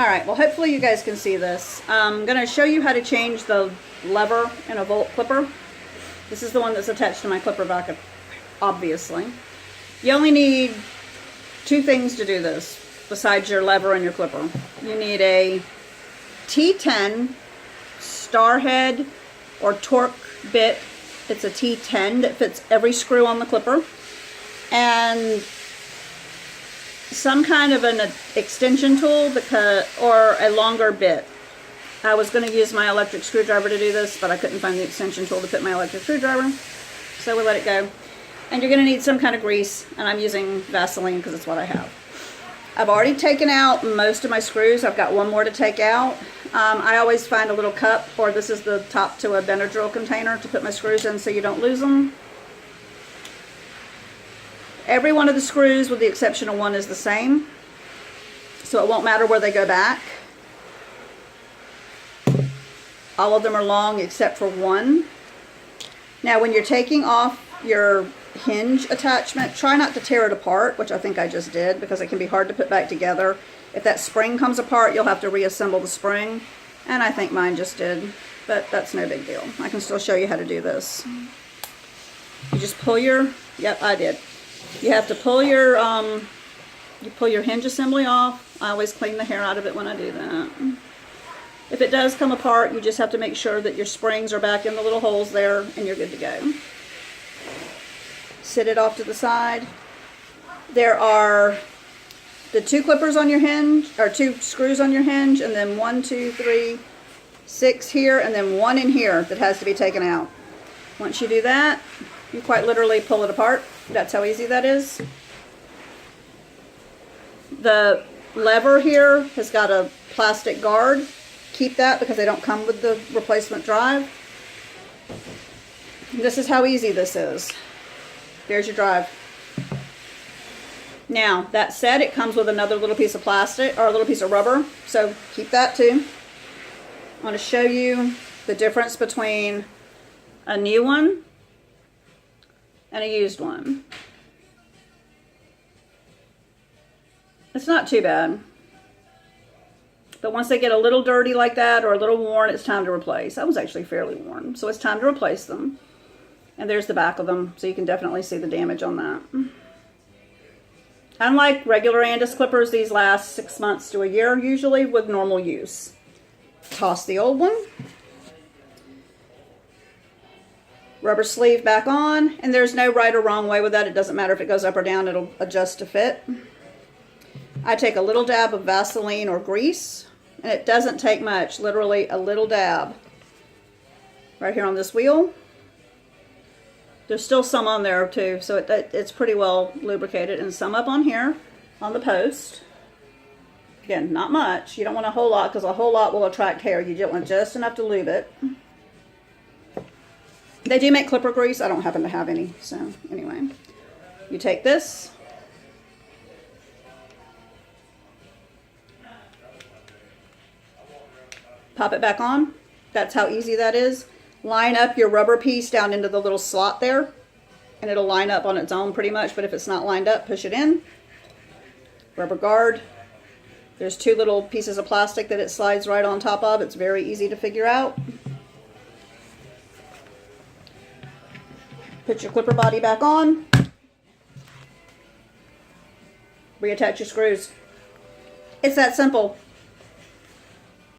Alright, well hopefully you guys can see this. I'm going to show you how to change the lever in a Volt clipper. This is the one that's attached to my clipper vac, obviously. You only need two things to do this, besides your lever and your clipper. You need a T10 star head or torque bit. It's a T10 that fits every screw on the clipper. And some kind of an extension tool or a longer bit. I was going to use my electric screwdriver to do this, but I couldn't find the extension tool to fit my electric screwdriver, so we let it go. And you're going to need some kind of grease, and I'm using Vaseline because it's what I have. I've already taken out most of my screws. I've got one more to take out. I always find a little cup, or this is the top to a Benadryl container to put my screws in so you don't lose them. Every one of the screws, with the exception of one, is the same, so it won't matter where they go back. All of them are long except for one. Now when you're taking off your hinge attachment, try not to tear it apart, which I think I just did, because it can be hard to put back together. If that spring comes apart, you'll have to reassemble the spring, and I think mine just did, but that's no big deal. I can still show you how to do this. You just pull your, yep, I did. You have to pull your, you pull your hinge assembly off. I always clean the hair out of it when I do that. If it does come apart, you just have to make sure that your springs are back in the little holes there, and you're good to go. Sit it off to the side. There are the two clippers on your hinge, or two screws on your hinge, and then 1, 2, 3, 6 here, and then one in here that has to be taken out. Once you do that, you quite literally pull it apart. That's how easy that is. The lever here has got a plastic guard. Keep that because they don't come with the replacement drive. This is how easy this is. There's your drive. Now, that said, it comes with another little piece of plastic, or a little piece of rubber, so keep that too. I want to show you the difference between a new one and a used one. It's not too bad. But once they get a little dirty like that, or a little worn, it's time to replace. That was actually fairly worn, so it's time to replace them. And there's the back of them, so you can definitely see the damage on that. Unlike regular Andis clippers, these last 6 months to a year, usually, with normal use. Toss the old one. Rubber sleeve back on, and there's no right or wrong way with that. It doesn't matter if it goes up or down, it'll adjust to fit. I take a little dab of Vaseline or grease, and it doesn't take much, literally a little dab. Right here on this wheel. There's still some on there too, so it's pretty well lubricated, and some up on here on the post. Again, not much. You don't want a whole lot, because a whole lot will attract hair. You just want just enough to lube it. They do make clipper grease. I don't happen to have any, so anyway. You take this. Pop it back on. That's how easy that is. Line up your rubber piece down into the little slot there, and it'll line up on its own pretty much, but if it's not lined up, push it in. Rubber guard. There's two little pieces of plastic that it slides right on top of. It's very easy to figure out. Put your clipper body back on. Reattach your screws. It's that simple.